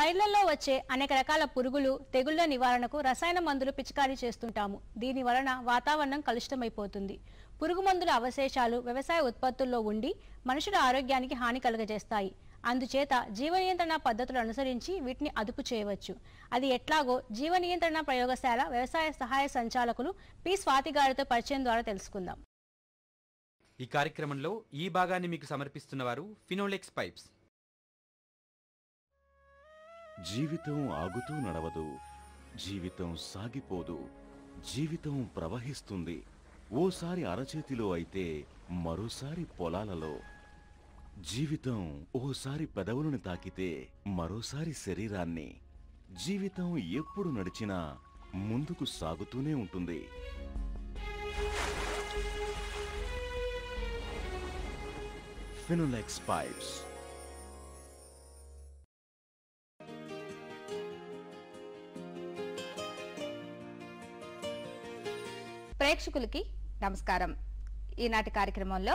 పైర్లలో వచ్చే అనేక రకాల పురుగులు తెగుళ్ల నివారణకు రసాయన మందులు పిచికారీ చేస్తుంటాము. దీని వలన వాతావరణం కలుషితమైపోతుంది. పురుగు మందుల అవశేషాలు వ్యవసాయ ఉత్పత్తుల్లో ఉండి మనుషుల ఆరోగ్యానికి హాని కలుగజేస్తాయి. అందుచేత జీవ నియంత్రణ పద్ధతులు అనుసరించి వీటిని అదుపు చేయవచ్చు. అది ఎట్లాగో జీవ నియంత్రణ ప్రయోగశాల వ్యవసాయ సహాయ సంచాలకులు పి స్వాతి గారితో పరిచయం ద్వారా తెలుసుకుందాం. ఈ కార్యక్రమంలో ఈ భాగాన్ని మీకు సమర్పిస్తున్నవారు ఫినోలెక్స్ పైప్స్. జీవితం ఆగుతూ నడవదు, జీవితం సాగిపోదు, జీవితం ప్రవహిస్తుంది. ఓసారి అరచేతిలో అయితే మరోసారి పొలాలలో. జీవితం ఓసారి పెదవులను తాకితే మరోసారి శరీరాన్ని. జీవితం ఎప్పుడు నడిచినా ముందుకు సాగుతూనే ఉంటుంది. ఫినోలెక్స్ పైప్స్. ప్రేక్షకులకి నమస్కారం. ఈనాటి కార్యక్రమంలో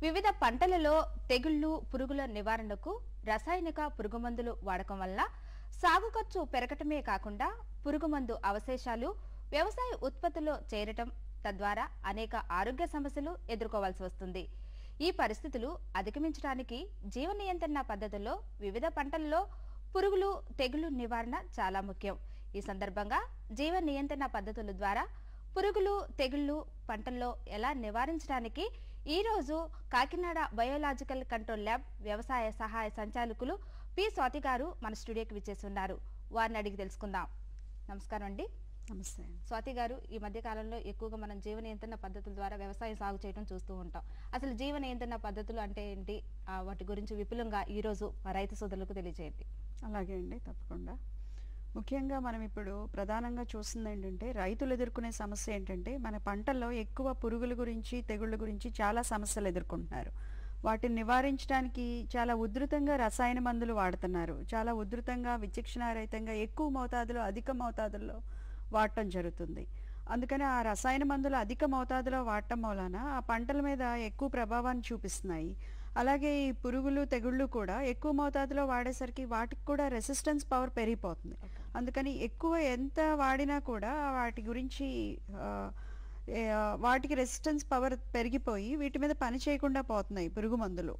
వివిధ పంటలలో తెగుళ్లు పురుగుల నివారణకు రసాయనిక పురుగుమందులు వాడకం వల్ల సాగు ఖర్చు పెరగటమే కాకుండా పురుగుమందు అవశేషాలు వ్యవసాయ ఉత్పత్తుల్లో చేరటం, తద్వారా అనేక ఆరోగ్య సమస్యలు ఎదుర్కోవాల్సి వస్తుంది. ఈ పరిస్థితులు అధిగమించడానికి జీవ నియంత్రణ పద్ధతుల్లో వివిధ పంటలలో పురుగులు తెగుళ్లు నివారణ చాలా ముఖ్యం. ఈ సందర్భంగా జీవ నియంత్రణ పద్ధతుల ద్వారా పురుగులు తెగుళ్లు పంటల్లో ఎలా నివారించడానికి ఈ రోజు కాకినాడ బయోలాజికల్ కంట్రోల్ ల్యాబ్ వ్యవసాయ సహాయ సంచాలకులు పి స్వాతి గారు మన స్టూడియోకి విచ్చేస్తున్నారు. వారిని అడిగి తెలుసుకుందాం. నమస్కారం అండి. నమస్తే స్వాతి గారు, ఈ మధ్య కాలంలో ఎక్కువగా మనం జీవ నియంత్రణ పద్ధతుల ద్వారా వ్యవసాయం సాగు చేయడం చూస్తూ ఉంటాం. అసలు జీవ నియంత్రణ పద్ధతులు అంటే ఏంటి, వాటి గురించి విపులంగా ఈ రోజు రైతు సోదరులకు తెలియజేయండి. అలాగే అండి, తప్పకుండా. ముఖ్యంగా మనం ఇప్పుడు ప్రధానంగా చూస్తుంది ఏంటంటే, రైతులు ఎదుర్కొనే సమస్య ఏంటంటే, మన పంటల్లో ఎక్కువ పురుగుల గురించి తెగుళ్ళ గురించి చాలా సమస్యలు ఎదుర్కొంటున్నారు. వాటిని నివారించడానికి చాలా ఉధృతంగా రసాయన మందులు వాడుతున్నారు. చాలా ఉధృతంగా విచక్షణారహితంగా ఎక్కువ మోతాదులో అధిక మోతాదుల్లో వాడటం జరుగుతుంది. అందుకని ఆ రసాయన మందులు అధిక మోతాదులో వాడటం మూలాన ఆ పంటల మీద ఎక్కువ ప్రభావాన్ని చూపిస్తున్నాయి. అలాగే ఈ పురుగులు తెగుళ్ళు కూడా ఎక్కువ మోతాదులో వాడేసరికి వాటికి కూడా రెసిస్టెన్స్ పవర్ పెరిగిపోతుంది. అందుకని ఎక్కువ ఎంత వాడినా కూడా వాటి గురించి వాటికి రెసిస్టెన్స్ పవర్ పెరిగిపోయి వీటి మీద పని చేయకుండా పోతున్నాయి పురుగు మందులు.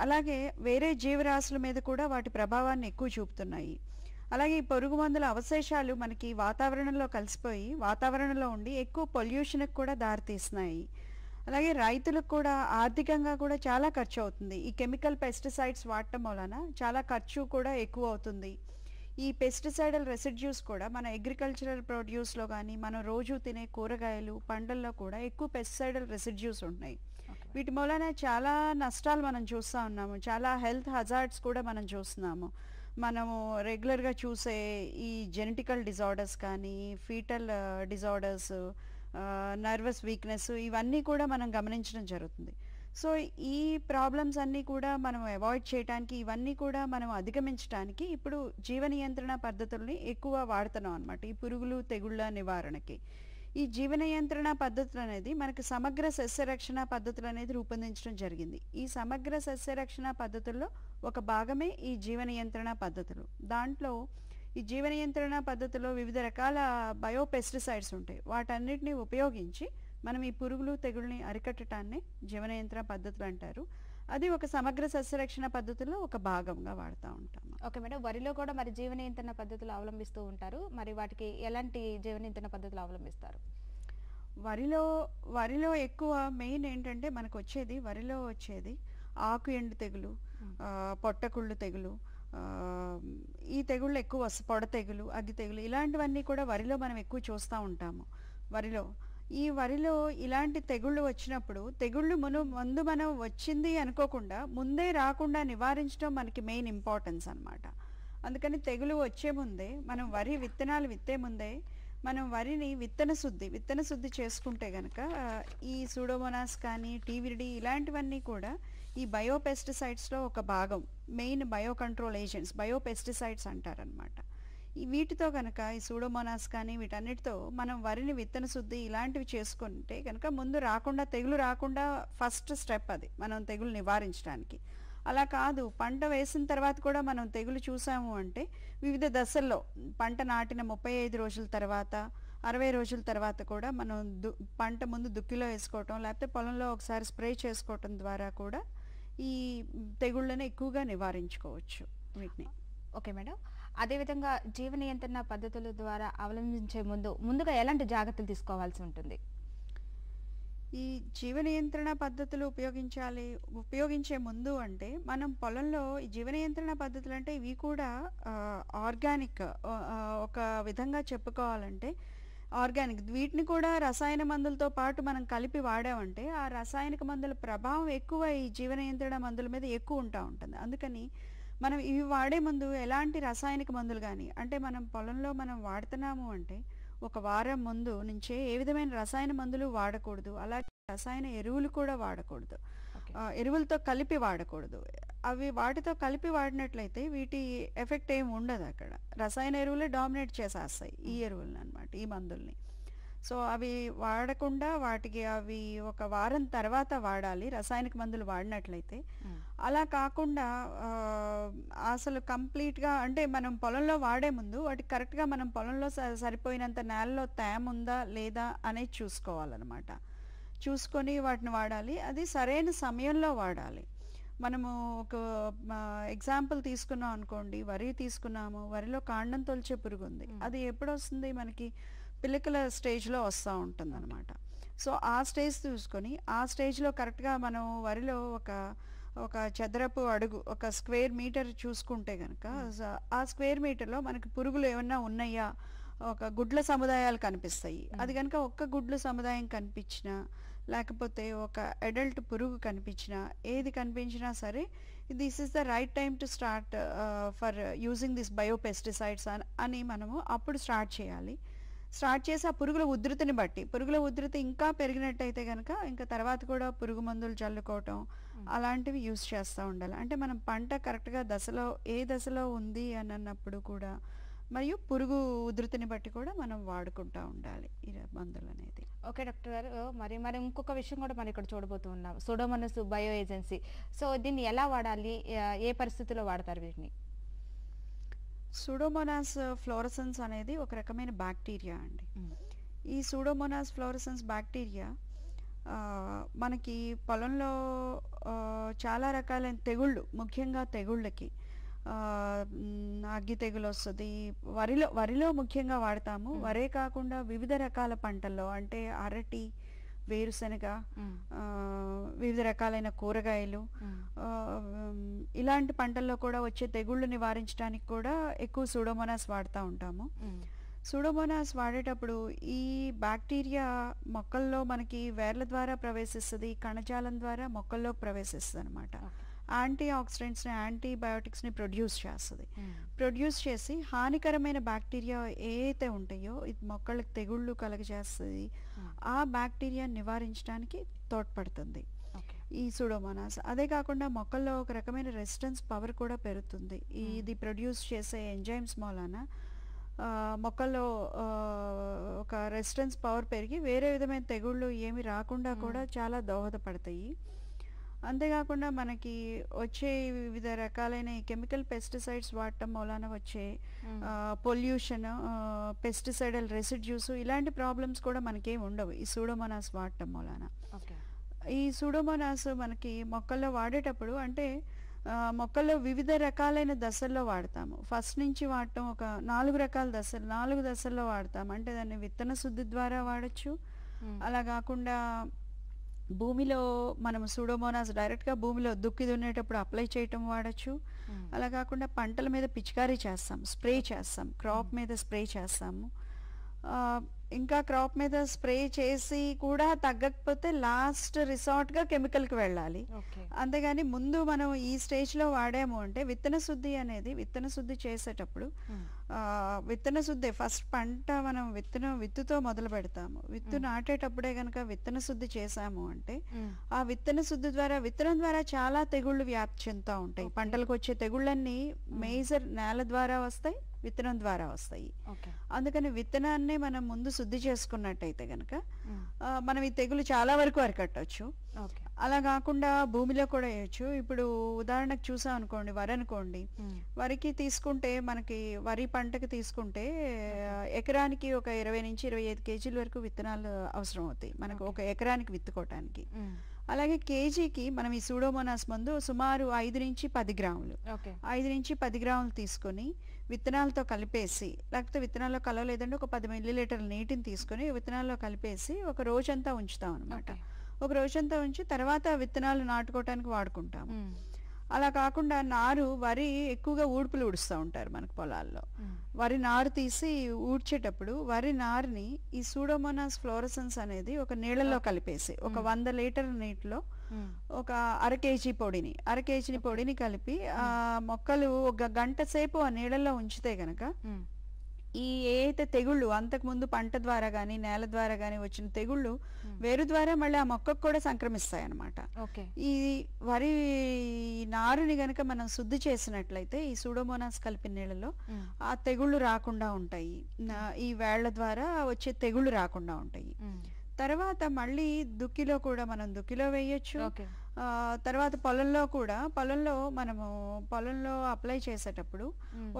అలాగే వేరే జీవరాశుల మీద కూడా వాటి ప్రభావాన్ని ఎక్కువ చూపుతున్నాయి. అలాగే ఈ పురుగు మందుల అవశేషాలు మనకి వాతావరణంలో కలిసిపోయి వాతావరణంలో ఉండి ఎక్కువ పొల్యూషన్కి కూడా దారితీస్తున్నాయి. అలాగే రైతులకు కూడా ఆర్థికంగా కూడా చాలా ఖర్చు అవుతుంది. ఈ కెమికల్ పెస్టిసైడ్స్ వాడటం వలన చాలా ఖర్చు కూడా ఎక్కువ అవుతుంది. ఈ పెస్టిసైడల్ రెసిడ్యూస్ కూడా మన అగ్రికల్చరల్ ప్రొడ్యూస్లో కానీ మనం రోజు తినే కూరగాయలు పంటల్లో కూడా ఎక్కువ పెస్టిసైడల్ రెసిడ్యూస్ ఉన్నాయి. వీటి మూలన చాలా నష్టాలు మనం చూస్తూ ఉన్నాము. చాలా హెల్త్ హజార్డ్స్ కూడా మనం చూస్తున్నాము. మనము రెగ్యులర్గా చూసే ఈ జెనెటికల్ డిజార్డర్స్ కానీ ఫీటల్ డిజార్డర్స్, నర్వస్ వీక్నెస్, ఇవన్నీ కూడా మనం గమనించడం జరుగుతుంది. సో ఈ ప్రాబ్లమ్స్ అన్నీ కూడా మనం అవాయిడ్ చేయడానికి, ఇవన్నీ కూడా మనం అధిగమించడానికి ఇప్పుడు జీవ నియంత్రణ పద్ధతుల్ని ఎక్కువ వాడుతున్నాం అనమాట ఈ పురుగులు తెగుళ్ళ నివారణకి. ఈ జీవ నియంత్రణ పద్ధతులు అనేది మనకి సమగ్ర సస్యరక్షణ పద్ధతులు అనేది రూపొందించడం జరిగింది. ఈ సమగ్ర సస్యరక్షణ పద్ధతుల్లో ఒక భాగమే ఈ జీవ నియంత్రణ పద్ధతులు. దాంట్లో ఈ జీవ నియంత్రణ పద్ధతిలో వివిధ రకాల బయోపెస్టిసైడ్స్ ఉంటాయి. వాటన్నిటిని ఉపయోగించి మనం ఈ పురుగులు తెగుల్ని అరికట్టడాన్ని జీవ నియంత్రణ పద్ధతులు అంటారు. అది ఒక సమగ్ర సస్యరక్షణ పద్ధతిలో ఒక భాగంగా వాడుతూ ఉంటాము. ఓకే మేడం, వరిలో కూడా మరి జీవ నియంత్రణ పద్ధతులు అవలంబిస్తూ ఉంటారు. మరి వాటికి ఎలాంటి జీవ నియంత్రణ పద్ధతులు అవలంబిస్తారు? వరిలో ఎక్కువ మెయిన్ ఏంటంటే మనకు వరిలో వచ్చేది ఆకు ఎండు తెగులు, పొట్టకుళ్ళు తెగులు, ఈ తెగుళ్ళు ఎక్కువ పొడ తెగులు, అగ్గి తెగులు, ఇలాంటివన్నీ కూడా వరిలో మనం ఎక్కువ చూస్తూ ఉంటాము. వరిలో ఇలాంటి తెగుళ్ళు వచ్చినప్పుడు తెగుళ్ళు ముందు మనం వచ్చింది అనుకోకుండా ముందే రాకుండా నివారించడం మనకి మెయిన్ ఇంపార్టెన్స్ అన్నమాట. అందుకని తెగులు వచ్చే ముందే మనం వరి విత్తనాలు విత్తే ముందే మనం వరిని విత్తన శుద్ధి చేసుకుంటే గనక ఈ సూడోమోనాస్ కానీ టీవిరిడి ఇలాంటివన్నీ కూడా ఈ బయోపెస్టిసైడ్స్లో ఒక భాగం. Main bio control agents, biopesticides అంటారనమాట. వీటితో కనుక ఈ సూడోమోనాస్ కానీ వీటన్నిటితో మనం వరిని విత్తన శుద్ధి ఇలాంటివి చేసుకుంటే కనుక ముందు తెగులు రాకుండా ఫస్ట్ స్టెప్ అది మనం తెగులు నివారించడానికి. అలా కాదు, పంట వేసిన తర్వాత కూడా మనం తెగులు చూసాము అంటే వివిధ దశల్లో పంట నాటిన 35 రోజుల తర్వాత 60 రోజుల తర్వాత కూడా మనం పంట ముందు దుక్కిలో వేసుకోవటం లేకపోతే పొలంలో ఒకసారి స్ప్రే చేసుకోవటం ద్వారా కూడా ఈ తెగుళ్ళని ఎక్కువగా నివారించుకోవచ్చు వీటిని. ఓకే మేడం, అదేవిధంగా జీవ నియంత్రణ పద్ధతుల ద్వారా అవలంబించే ముందుగా ఎలాంటి జాగ్రత్తలు తీసుకోవాల్సి ఉంటుంది? ఈ జీవ నియంత్రణ పద్ధతులు ఉపయోగించే ముందు అంటే మనం పొలంలో ఈ జీవ నియంత్రణ పద్ధతులు అంటే ఇవి కూడా ఆర్గానిక్, ఒక విధంగా చెప్పుకోవాలంటే ఆర్గానిక్. వీటిని కూడా రసాయన మందులతో పాటు మనం కలిపి వాడామంటే ఆ రసాయనిక మందుల ప్రభావం ఎక్కువ ఈ జీవ నియంత్రణ మందుల మీద ఎక్కువ ఉంటుంది. అందుకని మనం ఇవి వాడే ముందు ఎలాంటి రసాయనిక మందులు కానీ, అంటే మనం పొలంలో మనం వాడుతున్నాము అంటే ఒక వారం ముందు నుంచే ఏ విధమైన రసాయన మందులు వాడకూడదు. అలాగే రసాయన ఎరువులు కూడా వాడకూడదు, ఎరువులతో కలిపి వాడకూడదు. అవి వాటితో కలిపి వాడినట్లయితే వీటి ఎఫెక్ట్ ఏమి ఉండదు. అక్కడ రసాయన ఎరువులే డామినేట్ చేసేస్తాయి ఈ ఎరువులను అన్నమాట, ఈ మందుల్ని. సో అవి వాడకుండా వాటికి అవి ఒక వారం తర్వాత వాడాలి రసాయనిక మందులు వాడినట్లయితే. అలా కాకుండా అసలు కంప్లీట్గా అంటే మనం పొలంలో వాడే ముందు వాటికి కరెక్ట్గా మనం పొలంలో సరిపోయినంత నేలలో తేమ ఉందా లేదా అనేది చూసుకోవాలన్నమాట. చూసుకొని వాటిని వాడాలి, అది సరైన సమయంలో వాడాలి. మనము ఒక ఎగ్జాంపుల్ తీసుకున్నాం అనుకోండి, వరి తీసుకున్నాము, వరిలో కాండం తొలిచే పురుగు ఉంది. అది ఎప్పుడు వస్తుంది? మనకి పిల్లకల స్టేజ్లో వస్తూ ఉంటుంది అనమాట. సో ఆ స్టేజ్ చూసుకొని ఆ స్టేజ్లో కరెక్ట్గా మనం వరిలో ఒక చదరపు అడుగు, ఒక స్క్వేర్ మీటర్ చూసుకుంటే కనుక ఆ స్క్వేర్ మీటర్లో మనకి పురుగులు ఏమన్నా ఉన్నాయా, ఒక గుడ్ల సముదాయాలు కనిపిస్తాయి. అది కనుక ఒక్క గుడ్ల సముదాయం కనిపించినా లేకపోతే ఒక అడల్ట్ పురుగు కనిపించినా, ఏది కనిపించినా సరే this is the right time to start for using this biopesticides అని మనము అప్పుడు స్టార్ట్ చేయాలి. స్టార్ట్ చేసి ఆ పురుగుల ఉధృతిని బట్టి, పురుగుల ఉధృతి ఇంకా పెరిగినట్టయితే కనుక ఇంకా తర్వాత కూడా పురుగు మందులు చల్లుకోవటం అలాంటివి యూజ్ చేస్తూ ఉండాలి. అంటే మనం పంట కరెక్ట్గా ఏ దశలో ఉంది అని అన్నప్పుడు కూడా, మరియు పురుగు ఉధృతిని బట్టి కూడా మనం వాడుకుంటూ ఉండాలి ఈ మందులు అనేది. ఓకే డాక్టర్ గారు, మరి ఇంకొక విషయం కూడా మనం ఇక్కడ చూడబోతున్నాం, సూడోమోనాస్ బయో ఏజెన్సీ. సో దీన్ని ఎలా వాడాలి, ఏ పరిస్థితుల్లో వాడతారు వీటిని? సూడోమోనాస్ ఫ్లోరసెన్స్ అనేది ఒక రకమైన బ్యాక్టీరియా అండి. ఈ సూడోమోనాస్ ఫ్లోరసెన్స్ బ్యాక్టీరియా మనకి పొలంలో చాలా రకాలైన తెగుళ్ళు, ముఖ్యంగా తెగుళ్ళకి అగ్గి తెగులు వస్తుంది. వరిలో ముఖ్యంగా వాడతాము. వరే కాకుండా వివిధ రకాల పంటల్లో అంటే అరటి, వేరుశనగ, వివిధ రకాలైన కూరగాయలు, ఇలాంటి పంటల్లో కూడా వచ్చే తెగుళ్ళు నివారించడానికి కూడా ఎక్కువ సూడోమోనాస్ వాడుతూ ఉంటాము. సూడోమోనాస్ వాడేటప్పుడు ఈ బ్యాక్టీరియా మొక్కల్లో మనకి వేర్ల ద్వారా ప్రవేశిస్తుంది, కణజాలం ద్వారా మొక్కల్లోకి ప్రవేశిస్తుంది అనమాట. యాంటీ ఆక్సిడెంట్స్ని, యాంటీబయోటిక్స్ని ప్రొడ్యూస్ చేస్తుంది. ప్రొడ్యూస్ చేసి హానికరమైన బ్యాక్టీరియా ఏవైతే ఉంటాయో ఇది మొక్కలకు తెగుళ్ళు కలగజేస్తుంది, ఆ బ్యాక్టీరియా నివారించడానికి తోడ్పడుతుంది ఈ సూడోమోనాస్. అదే కాకుండా మొక్కల్లో ఒక రకమైన రెసిస్టెన్స్ పవర్ కూడా పెరుగుతుంది. ఇది ప్రొడ్యూస్ చేసే ఎంజైమ్స్ మూలాన మొక్కల్లో ఒక రెసిస్టెన్స్ పవర్ పెరిగి వేరే విధమైన తెగుళ్ళు ఏమి రాకుండా కూడా చాలా దోహదపడతాయి. అంతేకాకుండా మనకి వచ్చే వివిధ రకాలైన కెమికల్ పెస్టిసైడ్స్ వాడటం మూలాన వచ్చే పొల్యూషన్, పెస్టిసైడల్ రెసిడ్యూస్, ఇలాంటి ప్రాబ్లమ్స్ కూడా మనకేం ఉండవు ఈ సూడోమోనాస్ వాడటం మూలాన. ఈ సూడోమోనాస్ మనకి మొక్కల్లో వాడేటప్పుడు అంటే మొక్కల్లో వివిధ రకాలైన దశల్లో వాడతాము. ఫస్ట్ నుంచి వాడటం ఒక 4 దశల్లో వాడతాము. అంటే దాన్ని విత్తన శుద్ధి ద్వారా వాడచ్చు. అలా కాకుండా భూమిలో మనం సూడోమోనాస్ డైరెక్ట్గా భూమిలో దుక్కి దున్నేటప్పుడు అప్లై చేయటం వాడచ్చు. అలా కాకుండా పంటల మీద పిచికారీ చేస్తాం, స్ప్రే చేస్తాం, క్రాప్ మీద స్ప్రే చేస్తాము. ఇంకా క్రాప్ మీద స్ప్రే చేసి కూడా తగ్గకపోతే లాస్ట్ రిసార్ట్గా కెమికల్కి వెళ్ళాలి. అంతేగాని ముందు మనం ఈ స్టేజ్లో వాడాము అంటే విత్తన శుద్ధి చేసేటప్పుడు విత్తన శుద్ధి ఫస్ట్ పంట మనం విత్తుతో మొదలు పెడతాము. విత్తు నాటేటప్పుడే కనుక విత్తన శుద్ధి చేసాము అంటే ఆ విత్తనం ద్వారా చాలా తెగుళ్ళు వ్యాప్తి చెందుతూ ఉంటాయి. పంటలకు వచ్చే తెగుళ్ళన్నీ మేజర్ నేల ద్వారా వస్తాయి, విత్తనం ద్వారా వస్తాయి. ఓకే. అందుకని విత్తనాన్ని మనం ముందు శుద్ధి చేసుకున్నట్టయితే గనక మనం ఈ తెగులు చాలా వరకు అరికట్టవచ్చు. ఓకే. అలా కాకుండా భూమిలో కూడా వేయచ్చు. ఇప్పుడు ఉదాహరణకు చూసాం అనుకోండి, వరి అనుకోండి, వరికి తీసుకుంటే మనకి వరి పంటకి తీసుకుంటే ఎకరానికి ఒక 20 నుంచి 25 కేజీల వరకు విత్తనాలు అవసరం అవుతాయి మనకు ఒక ఎకరానికి విత్తుకోవటానికి. అలాగే కేజీకి మనం ఈ సూడోమోనాస్ మందు సుమారు 5 నుంచి 10 గ్రాములు 5 నుంచి 10 గ్రాములు తీసుకొని విత్తనాలతో కలిపేసి, లేకపోతే విత్తనాల్లో కలవలేదంటే ఒక 10 మిల్లీలీటర్ల నీటిని తీసుకొని విత్తనాల్లో కలిపేసి ఒక రోజంతా ఉంచుతాం అనమాట. ఒక రోజంతా ఉంచి తర్వాత విత్తనాలు నాటుకోవటానికి వాడుకుంటాము. అలా కాకుండా నారు వరి ఎక్కువగా ఊడ్పులు ఊడుస్తూ ఉంటారు మనకు పొలాల్లో. వరి నారు తీసి ఊడ్చేటప్పుడు వరి నారుని ఈ సూడోమోనాస్ ఫ్లోరసెన్స్ అనేది ఒక నీళ్ళలో కలిపేసి ఒక 100 లీటర్ల నీటిలో ఒక అర కేజీ పొడిని కలిపి ఆ మొక్కలు ఒక గంట సేపు ఆ నీళ్ళల్లో ఉంచితే గనక ఈ ఏదైతే తెగుళ్ళు అంతకు ముందు పంట ద్వారా గానీ నేల ద్వారా గానీ వచ్చిన తెగుళ్ళు వేరు ద్వారా మళ్ళీ ఆ మొక్కకు కూడా సంక్రమిస్తాయి అన్నమాట. ఈ వరి నారుని గనక మనం శుద్ధి చేసినట్లయితే ఈ సూడోమోనాస్ కలిపిన నీళ్ళలో ఆ తెగుళ్ళు రాకుండా ఉంటాయి. ఈ వేళ్ల ద్వారా వచ్చే తెగుళ్ళు రాకుండా ఉంటాయి. తర్వాత మళ్ళీ దుక్కిలో కూడా మనం దుక్కిలో వేయొచ్చు. తర్వాత పొలంలో మనము అప్లై చేసేటప్పుడు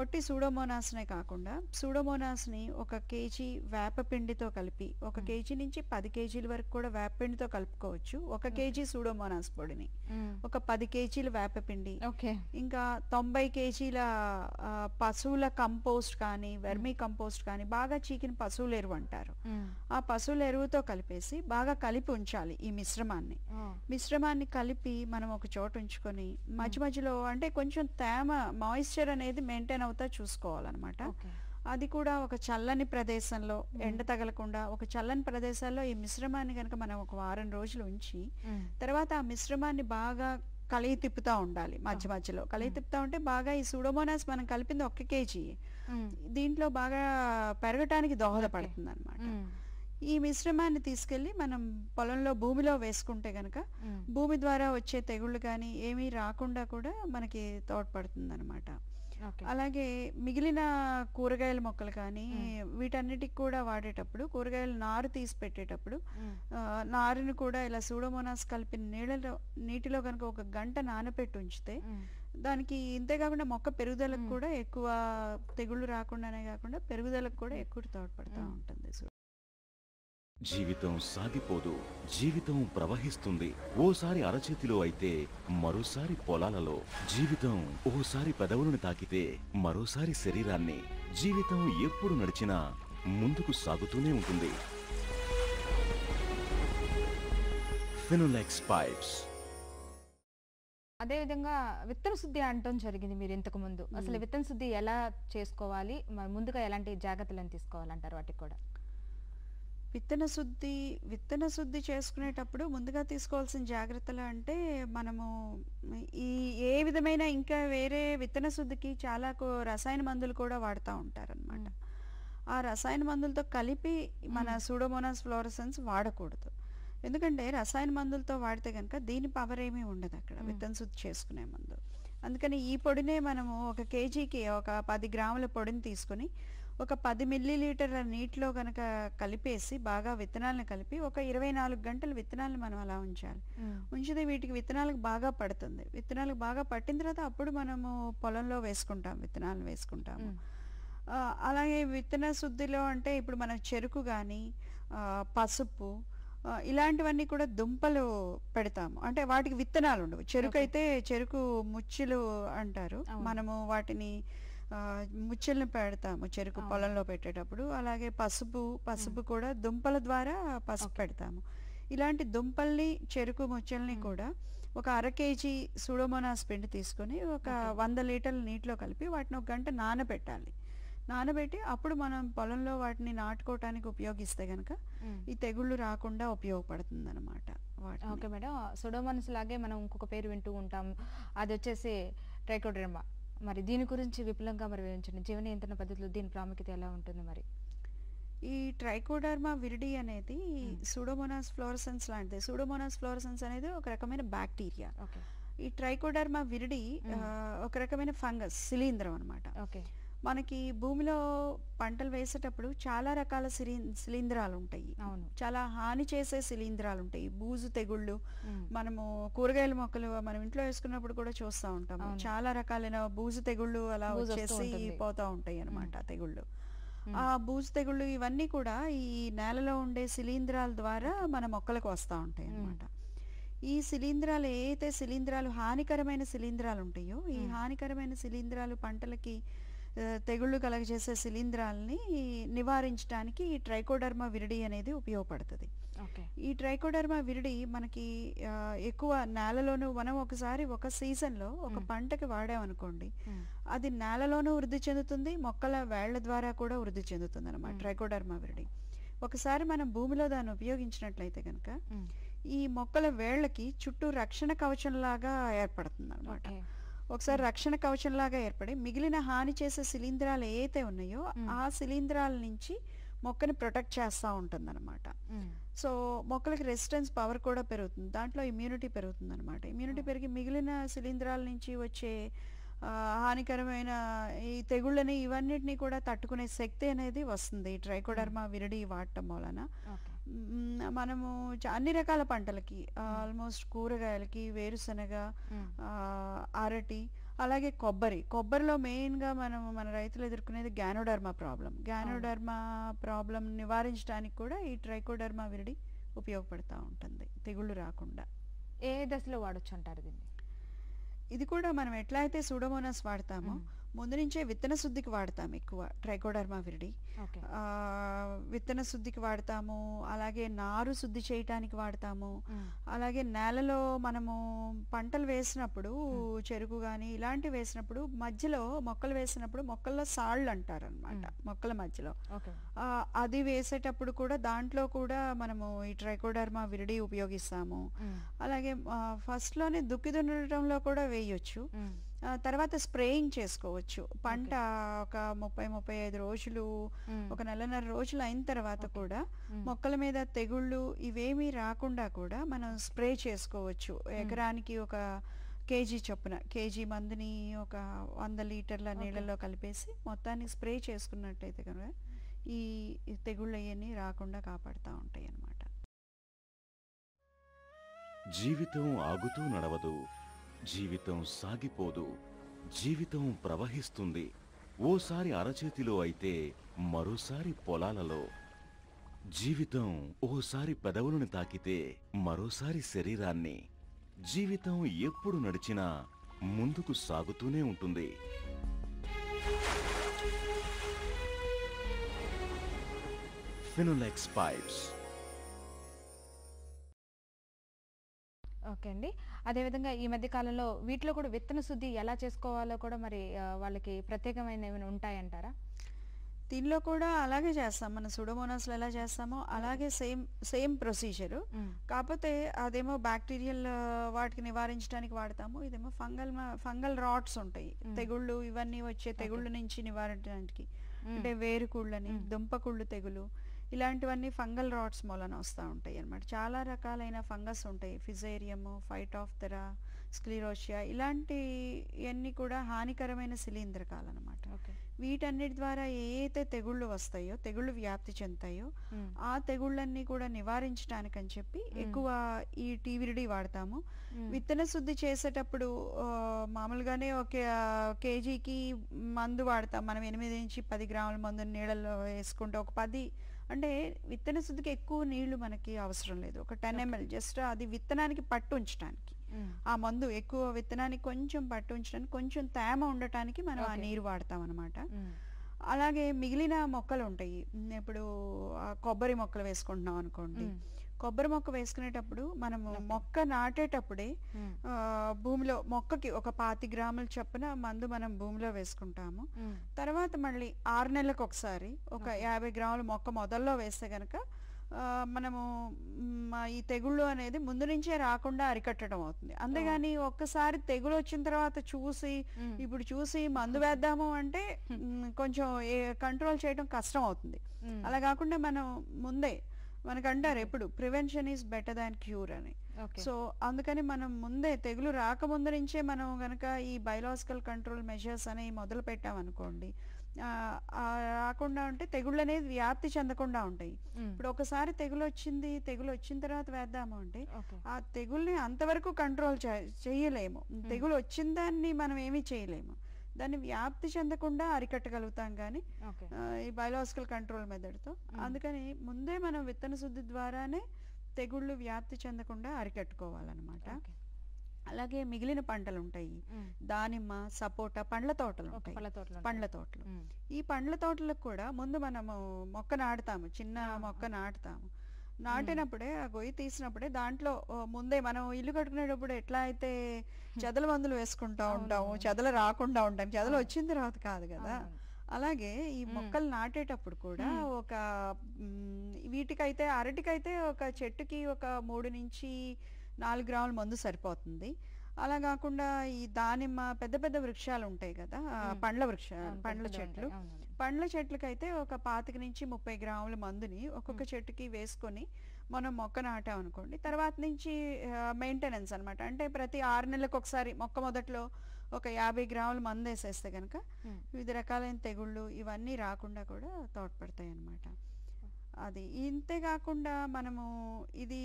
ఒట్టి సూడోమోనాస్నే కాకుండా సూడోమోనాస్ని 1 కేజీ వేపపిండితో కలిపి 1 కేజీ నుంచి 10 కేజీల వరకు కూడా వేపపిండితో కలుపుకోవచ్చు. 1 కేజీ సూడోమోనాస్ పొడిని, ఒక 10 కేజీల వేపపిండి, ఇంకా 90 కేజీల పశువుల కంపోస్ట్ కానీ వెర్మీ కంపోస్ట్ కానీ బాగా చీకిన పశువుల ఎరువు అంటారు, ఆ పశువుల ఎరువుతో కలిపేసి బాగా కలిపి ఉంచాలి. ఈ మిశ్రమాన్ని కలిపి మనం ఒక చోట ఉంచుకొని మధ్య మధ్యలో అంటే కొంచెం తేమ మాయిశ్చర్ అనేది మెయింటైన్ అవుతా చూసుకోవాలన్నమాట. అది కూడా ఒక చల్లని ప్రదేశంలో ఎండ తగలకుండా ఒక చల్లని ప్రదేశాల్లో ఈ మిశ్రమాన్ని కనుక మనం ఒక వారం రోజులు ఉంచి తర్వాత ఆ మిశ్రమాన్ని బాగా కలిగి తిప్పుతా ఉండాలి. మధ్య మధ్యలో కలిగి తిప్పుతా ఉంటే బాగా ఈ సూడోమోనాస్ మనం కలిపింది 1 కేజీ దీంట్లో బాగా పెరగటానికి దోహదపడుతుంది అన్నమాట. ఈ మిశ్రమాన్ని తీసుకెళ్లి మనం పొలంలో భూమిలో వేసుకుంటే గనక భూమి ద్వారా వచ్చే తెగుళ్ళు కానీ ఏమీ రాకుండా కూడా మనకి తోడ్పడుతుంది అనమాట. అలాగే మిగిలిన కూరగాయల మొక్కలు కానీ వీటన్నిటికి కూడా వాడేటప్పుడు కూరగాయలు నారు తీసి పెట్టేటప్పుడు నారుని కూడా ఇలా సూడోమోనాస్ కలిపిన నీటిలో కనుక 1 గంట నానబెట్టి ఉంచితే దానికి ఇంతే కాకుండా మొక్క పెరుగుదలకు కూడా ఎక్కువ తెగుళ్ళు రాకుండానే కాకుండా పెరుగుదలకు కూడా ఎక్కువ తోడ్పడుతూ ఉంటుంది. జీవితం సాగిపోదు, జీవితం ప్రవహిస్తుంది. ఓసారి అరచేతిలో అయితే మరోసారి పొలాలలో. జీవితం ఓసారి పెదవులను తాకితే మరోసారి శరీరాన్ని. జీవితం ఎప్పుడు నడిచినా ముందుకు సాగుతూనే ఉంటుంది. ఫినోలెక్స్ పైప్స్. అదే విధంగా విత్తన శుద్ధి అంటం జరిగింది మీరు ఇంతకు ముందు. అసలు విత్తన శుద్ధి ఎలా చేసుకోవాలి, ముందుగా ఎలాంటి జాగ్రత్తలను తీసుకోవాలంటారు వాటికి కూడా? విత్తన శుద్ధి చేసుకునేటప్పుడు ముందుగా తీసుకోవాల్సిన జాగ్రత్తలు అంటే మనము ఏ విధమైన ఇంకా వేరే విత్తన శుద్ధికి చాలా రసాయన మందులు కూడా వాడుతూ ఉంటారనమాట. ఆ రసాయన మందులతో కలిపి మన సూడోమోనాస్ ఫ్లోరసెన్స్ వాడకూడదు. ఎందుకంటే రసాయన మందులతో వాడితే కనుక దీని పవర్ ఏమీ ఉండదు అక్కడ విత్తన శుద్ధి చేసుకునే ముందు. అందుకని ఈ పొడినే మనము 1 కేజీకి ఒక 10 గ్రాముల పొడిని తీసుకుని ఒక 10 మిల్లీలీటర్ల నీటిలో కనుక కలిపేసి బాగా విత్తనాలను కలిపి ఒక 24 గంటలు విత్తనాలను మనం అలా ఉంచాలి. ఉంచితే వీటికి విత్తనాలకు బాగా పడుతుంది. విత్తనాలకు బాగా పట్టిన తర్వాత అప్పుడు మనము పొలంలో విత్తనాలను వేసుకుంటాము. అలాగే విత్తన శుద్ధిలో అంటే ఇప్పుడు మనం చెరుకు కానీ పసుపు ఇలాంటివన్నీ కూడా దుంపలు పెడతాము. అంటే వాటికి విత్తనాలు ఉండవు. చెరుకు అయితే చెరుకు ముచ్చులు అంటారు, మనము వాటిని ముచ్చెల్ని పెడతాము చెరుకు పొలంలో పెట్టేటప్పుడు. అలాగే పసుపు కూడా దుంపల ద్వారా పసుపు పెడతాము. ఇలాంటి దుంపల్ని చెరుకు ముచ్చెల్ని కూడా ఒక 1/2 కేజీ సూడోమోనాస్ పిండి తీసుకొని ఒక 100 లీటర్ల నీటిలో కలిపి వాటిని 1 గంట నానబెట్టి అప్పుడు మనం పొలంలో వాటిని నాటుకోవటానికి ఉపయోగిస్తే గనక ఈ తెగుళ్ళు రాకుండా ఉపయోగపడుతుంది అనమాట. ఓకే మేడం, సూడోమోనాస్ లాగే మనం ఇంకొక పేరు వింటూ ఉంటాం, అది వచ్చేసి ట్రైకోడెర్మా. మరి దీని గురించి విపులంగా మరి వివరించండి. జీవ నియంత్రణ పద్ధతిలో దీని ప్రాముఖ్యత ఎలా ఉంటుంది? మరి ఈ ట్రైకోడెర్మా విరిడి అనేది సూడోమోనాస్ ఫ్లోరసెన్స్ లాంటిది. సూడోమోనాస్ ఫ్లోరసెన్స్ అనేది ఒక రకమైన బ్యాక్టీరియా. ఈ ట్రైకోడర్మా విరిడి ఒక రకమైన ఫంగస్, శిలీంధ్రం అన్నమాట. ఓకే. మనకి భూమిలో పంటలు వేసేటప్పుడు చాలా రకాల శిలీంధ్రాలు ఉంటాయి. అవును. చాలా హాని చేసే శిలీంధ్రాలు ఉంటాయి. బూజు తెగుళ్ళు, మనము కూరగాయల మొక్కలు మనం ఇంట్లో వేసుకున్నప్పుడు కూడా చూస్తూ ఉంటాము. చాలా రకాలైన బూజు తెగుళ్ళు అలా వచ్చేసి పోతా ఉంటాయి అన్నమాట తెగుళ్ళు. ఆ బూజు తెగుళ్ళు ఇవన్నీ కూడా ఈ నేలలో ఉండే శిలీంధ్రాల ద్వారా మన మొక్కలకు వస్తూ ఉంటాయి అన్నమాట. ఈ శిలీంధ్రాలు ఏదైతే శిలీంధ్రాలు హానికరమైన శిలీంధ్రాలు ఉంటాయో, ఈ హానికరమైన శిలీంధ్రాలు పంటలకి తెగుళ్ళు కలగజేసే శిలీంధ్రాలని నివారించడానికి ఈ ట్రైకోడర్మా విరిడి అనేది ఉపయోగపడుతుంది. ఈ ట్రైకోడర్మా విరిడి మనకి ఎక్కువ నేలలోనూ మనం ఒకసారి ఒక సీజన్లో ఒక పంటకి వాడామనుకోండి, అది నేలలోనూ వృద్ధి చెందుతుంది, మొక్కల వేళ్ల ద్వారా కూడా వృద్ధి చెందుతుంది అన్నమాట ట్రైకోడర్మా విరిడి. ఒకసారి మనం భూమిలో దాన్ని ఉపయోగించినట్లయితే కనుక ఈ మొక్కల వేళ్లకి చుట్టూ రక్షణ కవచంలాగా ఏర్పడుతుంది అనమాట. ఒకసారి రక్షణ కవచంలాగా ఏర్పడి మిగిలిన హాని చేసే శిలీంధ్రాలు ఏవైతే ఉన్నాయో ఆ శిలీంధ్రాల నుంచి మొక్కని ప్రొటెక్ట్ చేస్తూ ఉంటుంది అనమాట. సో మొక్కలకి రెసిస్టెన్స్ పవర్ కూడా పెరుగుతుంది, దాంట్లో ఇమ్యూనిటీ పెరుగుతుంది అనమాట. ఇమ్యూనిటీ పెరిగి మిగిలిన శిలీంధ్రాల నుంచి వచ్చే హానికరమైన ఈ తెగుళ్ళని ఇవన్నిటిని కూడా తట్టుకునే శక్తి అనేది వస్తుంది ఈ ట్రైకోడర్మా విరిడి వాడటం వలన. మనము అన్ని రకాల పంటలకి, ఆల్మోస్ట్ కూరగాయలకి, వేరుశనగ, అరటి, అలాగే కొబ్బరిలో మెయిన్గా మన రైతులు ఎదుర్కొనేది గ్యానోడర్మా ప్రాబ్లం నివారించడానికి కూడా ఈ ట్రైకోడర్మా విరిడి ఉపయోగపడుతూ ఉంటుంది తెగుళ్ళు రాకుండా. ఏ దశలో వాడొచ్చు అంటారు దీన్ని? ఇది కూడా మనం ఎట్లా అయితే సూడోమోనాస్ వాడతామో ముందు నుంచే విత్తన శుద్ధికి వాడతాం ఎక్కువ ట్రైకోడర్మా విరిడి. విత్తన శుద్ధికి వాడతాము, అలాగే నారు శుద్ధి చేయటానికి వాడతాము. అలాగే నేలలో మనము పంటలు వేసినప్పుడు చెరుకు కానీ ఇలాంటివి వేసినప్పుడు మధ్యలో మొక్కలు వేసినప్పుడు మొక్కల్లో సాళ్ళు అంటారు అనమాట, మొక్కల మధ్యలో అది వేసేటప్పుడు కూడా దాంట్లో కూడా మనము ఈ ట్రైకోడర్మా విరిడి ఉపయోగిస్తాము. అలాగే ఫస్ట్ లోనే దుక్కి దున్నడంలో కూడా వేయొచ్చు, తర్వాత స్ప్రేయింగ్ చేసుకోవచ్చు. పంట ఒక 30-35 రోజులు, ఒక నెలన్నర రోజులు అయిన తర్వాత కూడా మొక్కల మీద తెగుళ్ళు ఇవేమీ రాకుండా కూడా మనం స్ప్రే చేసుకోవచ్చు. ఎకరానికి ఒక కేజీ చొప్పున, కేజీ మందుని ఒక 100 లీటర్ల నీళ్ళలో కలిపేసి మొత్తాన్ని స్ప్రే చేసుకున్నట్టయితే కనుక ఈ తెగుళ్ళు అవన్నీ రాకుండా కాపాడుతూ ఉంటాయి అన్నమాట. జీవితం ఆగుతూ నడవదు, జీవితం సాగిపోదు, జీవితం ప్రవహిస్తుంది. ఓసారి అరచేతిలో అయితే మరోసారి పొలాలలో. జీవితం ఓసారి పెదవులను తాకితే మరోసారి శరీరాన్ని. జీవితం ఎప్పుడు నడిచినా ముందుకు సాగుతూనే ఉంటుంది. ఫినోలెక్స్ పైప్స్. ఓకే అండి. అదేవిధంగా ఈ మధ్య కాలంలో వీటిలో కూడా విత్తన శుద్ధి ఎలా చేసుకోవాలో కూడా మరి వాళ్ళకి ప్రత్యేకమైన ఏమైనా ఉంటాయంటారా? దీనిలో కూడా అలాగే చేస్తాం, మన సూడోమోనాస్లో ఎలా చేస్తామో అలాగే సేమ్ ప్రొసీజరు. కాకపోతే అదేమో బ్యాక్టీరియల్ వాటికి నివారించడానికి వాడతాము, ఇదేమో ఫంగల్ రాట్స్ ఉంటాయి, తెగుళ్ళు ఇవన్నీ వచ్చే తెగుళ్ళ నుంచి నివారించడానికి. అంటే వేరుకుళ్ళని, దుంపకుళ్ళు తెగులు ఇలాంటివన్నీ ఫంగల్ రాట్స్ మూలన వస్తూ ఉంటాయి అన్నమాట. చాలా రకాలైన ఫంగస్ ఉంటాయి, ఫిజేరియము, ఫైటోఫ్థెరా, స్క్లిరోషియా, ఇలాంటివన్నీ కూడా హానికరమైన శిలీంధ్రకాలు అనమాట. వీటన్నిటి ద్వారా ఏదైతే తెగుళ్ళు వస్తాయో, తెగుళ్ళు వ్యాప్తి చెందుతాయో ఆ తెగుళ్ళన్నీ కూడా నివారించడానికని చెప్పి ఎక్కువ ఈ టీవిరిడి వాడతాము. విత్తన శుద్ధి చేసేటప్పుడు మామూలుగానే ఒక కేజీకి మందు వాడతాం మనం. 8 నుంచి 10 గ్రాముల మందు నీళ్ళలో వేసుకుంటే ఒక 10, అంటే విత్తన శుద్ధికి ఎక్కువ నీళ్లు మనకి అవసరం లేదు, ఒక 10 ml జస్ట్ అది విత్తనానికి పట్టు ఉంచడానికి. ఆ మందు ఎక్కువ విత్తనానికి కొంచెం పట్టు ఉంచడానికి, కొంచెం తేమ ఉండటానికి మనం ఆ నీరు వాడతాం అనమాట. అలాగే మిగిలిన మొక్కలు ఉంటాయి, ఇప్పుడు కొబ్బరి మొక్కలు వేసుకుంటున్నాం అనుకోండి, కొబ్బరి మొక్క వేసుకునేటప్పుడు మనము మొక్క నాటేటప్పుడే భూమిలో మొక్కకి ఒక 25 గ్రాముల చొప్పున మందు మనం భూమిలో వేసుకుంటాము. తర్వాత మళ్ళీ 6 నెలలకు ఒకసారి ఒక 50 గ్రాముల మొక్క మొదల్లో వేస్తే గనక మనము ఈ తెగుళ్ళు అనేది ముందు నుంచే రాకుండా అరికట్టడం అవుతుంది. అంతేగాని ఒక్కసారి తెగులు వచ్చిన తర్వాత ఇప్పుడు చూసి మందు వేద్దాము అంటే కొంచెం కంట్రోల్ చేయడం కష్టం అవుతుంది. అలా కాకుండా మనం ముందే మనకు అంటారు ఎప్పుడు prevention is better than cure అని. ఓకే. సో అందుకని మనం ముందే తెగులు రాకముందు నుంచే మనం గనక ఈ బయోలాజికల్ కంట్రోల్ మెజర్స్ అనేవి మొదలు పెట్టామనుకోండి, రాకుండా ఉంటే తెగుళ్ళు అనేది వ్యాప్తి చెందకుండా ఉంటాయి. ఇప్పుడు ఒకసారి తెగులు వచ్చిన తర్వాత వేద్దాము అంటే ఓకే. ఆ తెగుల్ని అంతవరకు కంట్రోల్ చేయలేము. తెగులు వచ్చిన దాన్ని మనం ఏమీ చేయలేము, దాన్ని వ్యాప్తి చెందకుండా అరికట్టగలుగుతాం కానీ ఓకే. ఈ బయోలాజికల్ కంట్రోల్ మెథడ్తో. అందుకని ముందే మనం విత్తన శుద్ధి ద్వారానే తెగుళ్ళు వ్యాప్తి చెందకుండా అరికట్టుకోవాలన్నమాట. ఓకే. అలాగే మిగిలిన పంటలు ఉంటాయి, దానిమ్మ, సపోటా, పండ్ల తోటలు ఉంటాయి, పండ్ల తోటలు. ఈ పండ్ల తోటలకు కూడా ముందు మనము మొక్క నాటుతాము, చిన్న మొక్క నాటుతాము. నాటినప్పుడే ఆ గొయ్యి తీసినప్పుడే దాంట్లో ముందే మనం ఇల్లు కట్టుకునేటప్పుడు ఎట్లా అయితే చెదల మందులు వేసుకుంటా ఉంటాము, చెదలు రాకుండా ఉంటాం, చెదలు వచ్చిన తర్వాత కాదు కదా. అలాగే ఈ మొక్కలు నాటేటప్పుడు కూడా ఒక వీటికైతే అరటికైతే ఒక చెట్టుకి ఒక 3 నుంచి 4 గ్రాముల మందు సరిపోతుంది. అలా కాకుండా ఈ దానిమ్మ పెద్ద పెద్ద వృక్షాలు ఉంటాయి కదా, పండ్ల చెట్లకైతే ఒక 25 నుంచి 30 గ్రాముల మందుని ఒక్కొక్క చెట్టుకి వేసుకొని మనం మొక్క నాటాం అనుకోండి. తర్వాత నుంచి మెయింటెనెన్స్ అనమాట, అంటే ప్రతి 6 నెలలకు ఒకసారి మొక్క మొదట్లో ఒక 50 గ్రాముల మందు వేసేస్తే కనుక వివిధ రకాలైన తెగుళ్ళు ఇవన్నీ రాకుండా కూడా తోడ్పడతాయి అన్నమాట. అది ఇంతే కాకుండా మనము ఇది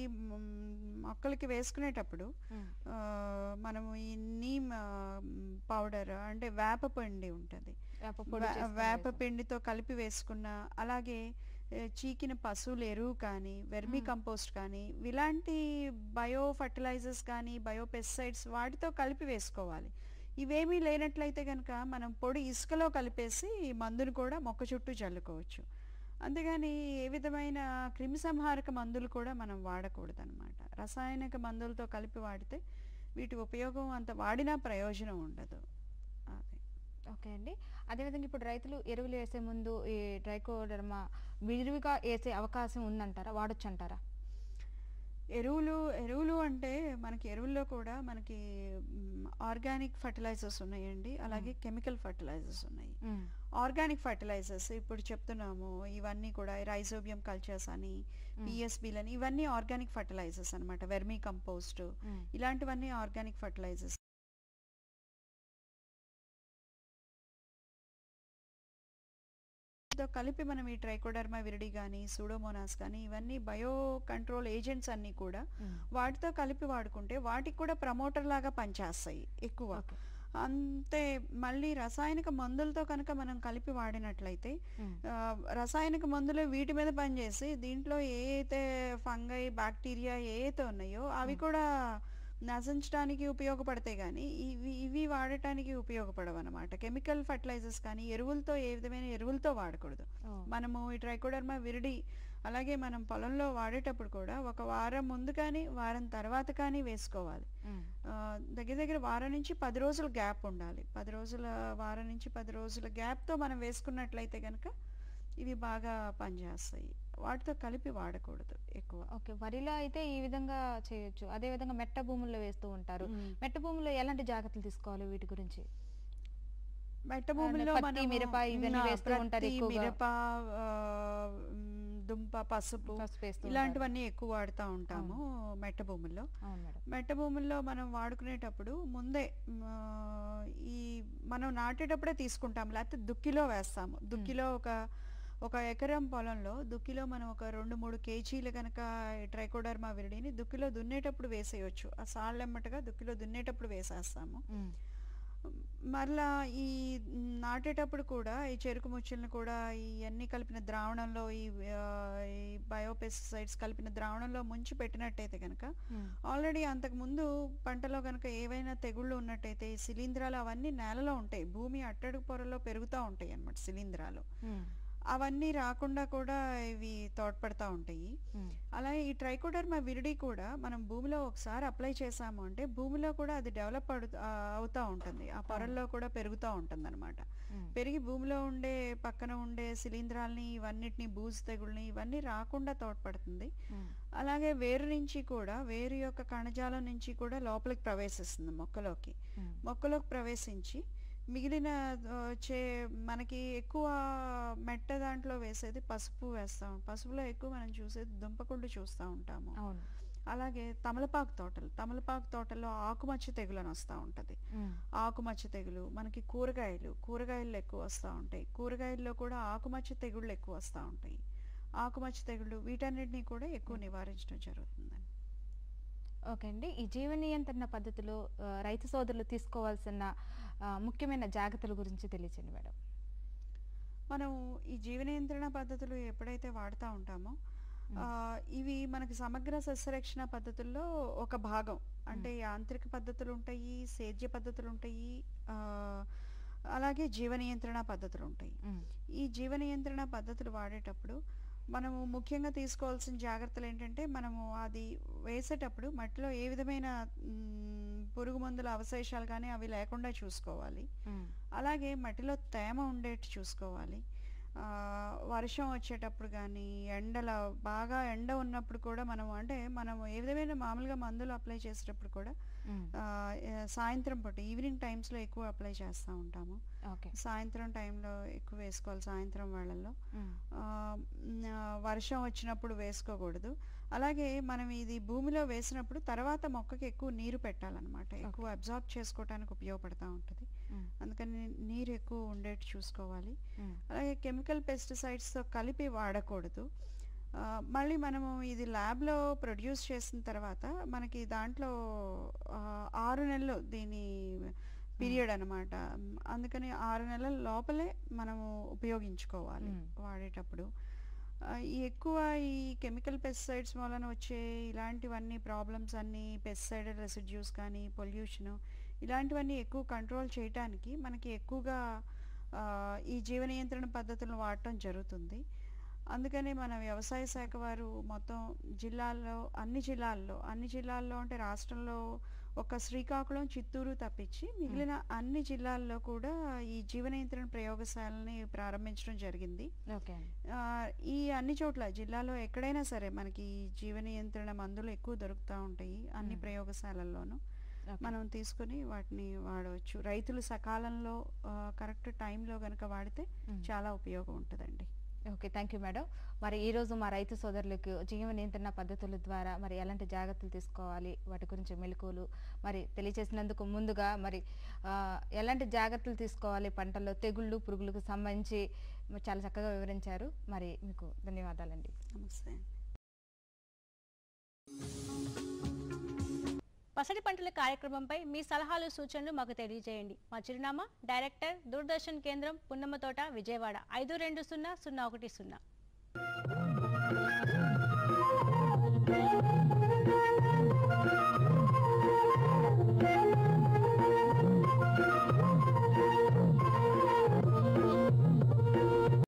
మొక్కలకి వేసుకునేటప్పుడు మనము ఈ నీమ్ పౌడర్ అంటే వేపపిండి ఉంటుంది, వేపపిండితో కలిపి వేసుకున్న, అలాగే చీకిన పశువుల ఎరువు కానీ వెర్మీ కంపోస్ట్ కానీ ఇలాంటి బయో ఫర్టిలైజర్స్ కానీ బయో పెస్టిసైడ్స్ వాటితో కలిపి వేసుకోవాలి. ఇవేమీ లేనట్లయితే కనుక మనం పొడి ఇసుకలో కలిపేసి మందును కూడా మొక్క చుట్టూ చల్లుకోవచ్చు. అంతేగాని ఏ విధమైన క్రిమిసంహారక మందులు కూడా మనం వాడకూడదు అనమాట. రసాయనిక మందులతో కలిపి వాడితే వీటి ఉపయోగం అంత వాడినా ప్రయోజనం ఉండదు. అదే. ఓకే అండి. అదేవిధంగా ఇప్పుడు రైతులు ఎరువులు వేసే ముందు ఈ ట్రైకోడర్మా విరివిగా వేసే అవకాశం ఉందంటారా, వాడొచ్చు అంటారా? ఎరువులు అంటే మనకి ఎరువుల్లో కూడా మనకి ఆర్గానిక్ ఫర్టిలైజర్స్ ఉన్నాయండి, అలాగే కెమికల్ ఫర్టిలైజర్స్ ఉన్నాయి. ఆర్గానిక్ ఫర్టిలైజర్స్ ఇప్పుడు చెప్తున్నాము, ఇవన్నీ కూడా రైజోబియం కల్చర్స్ అని, పిఎస్బీలని, ఇవన్నీ ఆర్గానిక్ ఫర్టిలైజర్స్ అనమాట. వెర్మీ కంపోస్ట్ ఇలాంటివన్నీ ఆర్గానిక్ ఫర్టిలైజర్స్. కలిపి మనం ఈ ట్రైకోడర్మా విరిడి కానీ సూడోమోనాస్ కానీ ఇవన్నీ బయో కంట్రోల్ ఏజెంట్స్ అన్ని కూడా వాటితో కలిపి వాడుకుంటే వాటికి కూడా ప్రమోటర్ లాగా పనిచేస్తాయి ఎక్కువ. అంతే. మళ్ళీ రసాయనిక మందులతో కనుక మనం కలిపి వాడినట్లయితే రసాయనిక మందులు వీటి మీద పనిచేసి దీంట్లో ఏ అయితే ఫంగై బ్యాక్టీరియా ఏ అయితే ఉన్నాయో అవి కూడా నశించడానికి ఉపయోగపడతాయి, కానీ ఇవి వాడటానికి ఉపయోగపడవు అనమాట. కెమికల్ ఫర్టిలైజర్స్ కానీ ఎరువులతో ఏ విధమైన ఎరువులతో వాడకూడదు. మనము ఈ ట్రైకోడర్మా విరిడి అలాగే మనం పొలంలో వాడేటప్పుడు కూడా ఒక వారం ముందు కానీ వారం తర్వాత కానీ వేసుకోవాలి. దగ్గర వారం నుంచి 10 రోజుల గ్యాప్ ఉండాలి. వారం నుంచి 10 రోజుల గ్యాప్తో మనం వేసుకున్నట్లయితే కనుక ఇవి బాగా పనిచేస్తాయి. వాటితో కలిపి వాడకూడదు ఎక్కువ. ఓకే. వరిలో అయితే ఈ విధంగా చేయొచ్చు. అదే విధంగా మెట్ట భూముల్లో వేస్తూ ఉంటారు. మెట్ట భూముల్లో ఎలాంటి జాగ్రత్తలు తీసుకోవాలి వీటి గురించి? మెట్ట భూముల్లో మిరప దుంప, పసుపు ఇలాంటివన్నీ ఎక్కువ వాడుతూ ఉంటాము మెట్ట భూముల్లో. మెట్ట భూముల్లో మనం వాడుకునేటప్పుడు ముందే ఈ మనం నాటేటప్పుడే తీసుకుంటాము, లేకపోతే దుక్కిలో వేస్తాము. దుక్కిలో ఒక ఎకరం పొలంలో దుక్కిలో మనం ఒక 2-3 కేజీలు కనుక ట్రైకోడర్మా విరిడిని దుక్కిలో దున్నేటప్పుడు వేసేయచ్చు. ఆ సాళ్ళెమ్మటగా దుక్కిలో దున్నేటప్పుడు వేసేస్తాము. మరలా ఈ నాటేటప్పుడు కూడా ఈ చెరుకు ముచ్చులను కూడా ఇవన్నీ కలిపిన ద్రావణంలో ఈ బయోపెస్టిసైడ్స్ కలిపిన ద్రావణంలో ముంచి పెట్టినట్టయితే కనుక ఆల్రెడీ అంతకుముందు పంటలో కనుక ఏవైనా తెగుళ్ళు ఉన్నట్టయితే ఈ శిలీంధ్రాలు అవన్నీ నేలలో ఉంటాయి, భూమి అట్టడుగు పొరలో పెరుగుతూ ఉంటాయి అన్నమాట శిలీంధ్రాలు. అవన్నీ రాకుండా కూడా ఇవి తోడ్పడతా ఉంటాయి. అలాగే ఈ ట్రైకోడర్మా విరిడి కూడా మనం భూమిలో ఒకసారి అప్లై చేసాము అంటే భూమిలో కూడా అది డెవలప్ అవుతూ ఉంటుంది, ఆ పొరల్లో కూడా పెరుగుతూ ఉంటుంది అనమాట. పెరిగి భూమిలో పక్కన ఉండే శిలీంధ్రాలని ఇవన్నిటిని బూజు తెగుళ్ళని ఇవన్నీ రాకుండా తోడ్పడుతుంది. అలాగే వేరు యొక్క కణజాలం నుంచి కూడా లోపలికి ప్రవేశిస్తుంది మొక్కలోకి ప్రవేశించి మిగిలిన వచ్చే మనకి ఎక్కువ మెట్ట దాంట్లో వేసేది పసుపు వేస్తాం. పసుపులో ఎక్కువ మనం చూసేది దుంపకుండు చూస్తూ ఉంటాము. అవును. అలాగే తమలపాకు తోటల్లో ఆకుమచ్చ తెగులు అని వస్తూ ఉంటుంది. ఆకుమచ్చ తెగులు మనకి కూరగాయలు ఎక్కువ వస్తూ ఉంటాయి. కూరగాయల్లో కూడా ఆకుమచ్చ తెగుళ్ళు ఎక్కువ వస్తూ ఉంటాయి. ఆకుమచ్చ తెగుళ్ళు వీటన్నిటిని కూడా ఎక్కువ నివారించడం జరుగుతుందండి. ఓకే అండి. ఈ జీవ నియంత్రణ పద్ధతిలో రైతు సోదరులు తీసుకోవాల్సిన ముఖ్యమైన జాగ్రత్తల గురించి తెలియచేయండి మేడం. మనం ఈ జీవ నియంత్రణ పద్ధతులు ఎప్పుడైతే వాడుతూ ఉంటామో ఇవి మనకి సమగ్ర సస్యరక్షణ పద్ధతుల్లో ఒక భాగం. అంటే యాంత్రిక పద్ధతులు ఉంటాయి, సేద్య పద్ధతులు ఉంటాయి, అలాగే జీవ నియంత్రణ పద్ధతులు ఉంటాయి. ఈ జీవ నియంత్రణ పద్ధతులు వాడేటప్పుడు మనము ముఖ్యంగా తీసుకోవాల్సిన జాగ్రత్తలు ఏంటంటే, మనము అది వేసేటప్పుడు మట్టిలో ఏ విధమైన పురుగు మందుల అవశేషాలు కానీ అవి లేకుండా చూసుకోవాలి. అలాగే మట్టిలో తేమ ఉండేట్టు చూసుకోవాలి. వర్షం వచ్చేటప్పుడు కానీ బాగా ఎండ ఉన్నప్పుడు కూడా మనం ఏ విధమైన మామూలుగా మందులు అప్లై చేసేటప్పుడు కూడా సాయంత్రం పూట ఈవినింగ్ టైమ్స్లో ఎక్కువ అప్లై చేస్తూ ఉంటాము. సాయంత్రం టైంలో ఎక్కువ వేసుకోవాలి. సాయంత్రం వేళల్లో వర్షం వచ్చినప్పుడు వేసుకోకూడదు. అలాగే మనం ఇది భూమిలో వేసినప్పుడు తర్వాత మొక్కకి ఎక్కువ నీరు పెట్టాలన్నమాట. ఎక్కువ అబ్జార్బ్ చేసుకోవడానికి ఉపయోగపడుతూ ఉంటుంది. అందుకని నీరు ఎక్కువ ఉండేట్టు చూసుకోవాలి. అలాగే కెమికల్ పెస్టిసైడ్స్తో కలిపి వాడకూడదు. మళ్ళీ మనము ఇది ల్యాబ్లో ప్రొడ్యూస్ చేసిన తర్వాత మనకి దాంట్లో 6 నెలలు దీని పీరియడ్ అనమాట. అందుకని 6 నెలల లోపలే మనము ఉపయోగించుకోవాలి వాడేటప్పుడు. ఎక్కువ ఈ కెమికల్ పెస్టిసైడ్స్ వలన వచ్చే ఇలాంటివన్నీ ప్రాబ్లమ్స్ అన్నీ, పెస్టిసైడ్ రెసిడ్యూస్ కానీ, పొల్యూషను, ఇలాంటివన్నీ ఎక్కువ కంట్రోల్ చేయడానికి మనకి ఎక్కువగా ఈ జీవ నియంత్రణ పద్ధతులను వాడటం జరుగుతుంది. అందుకని మన వ్యవసాయ శాఖ వారు మొత్తం అన్ని జిల్లాల్లో అంటే రాష్ట్రంలో ఒక శ్రీకాకుళం, చిత్తూరు తప్పించి మిగిలిన అన్ని జిల్లాల్లో కూడా ఈ జీవ నియంత్రణ ప్రయోగశాలని ప్రారంభించడం జరిగింది. ఈ అన్ని చోట్ల జిల్లాలో ఎక్కడైనా సరే మనకి జీవ నియంత్రణ మందులు ఎక్కువ దొరుకుతూ ఉంటాయి. అన్ని ప్రయోగశాలల్లోనూ మనం తీసుకుని వాటిని వాడవచ్చు. రైతులు సకాలంలో కరెక్ట్ టైంలో కనుక వాడితే చాలా ఉపయోగం ఉంటుందండి. Okay, thank you madam. మరి ఈరోజు మా రైతు సోదరులకు జీవ నియంత్రణ పద్ధతుల ద్వారా మరి ఎలాంటి జాగ్రత్తలు తీసుకోవాలి, వాటి గురించి మెలకువలు మరి తెలియజేసినందుకు ముందుగా మరి ఎలాంటి జాగ్రత్తలు తీసుకోవాలి పంటల్లో తెగుళ్ళు, పురుగులకు సంబంధించి చాలా చక్కగా వివరించారు. మరి మీకు ధన్యవాదాలండి. నమస్తే. పసడి పంటల కార్యక్రమంపై మీ సలహాలు, సూచనలు మాకు తెలియజేయండి. మా చిరునామా డైరెక్టర్, దూరదర్శన్ కేంద్రం, పున్నమతోట, విజయవాడ 520010.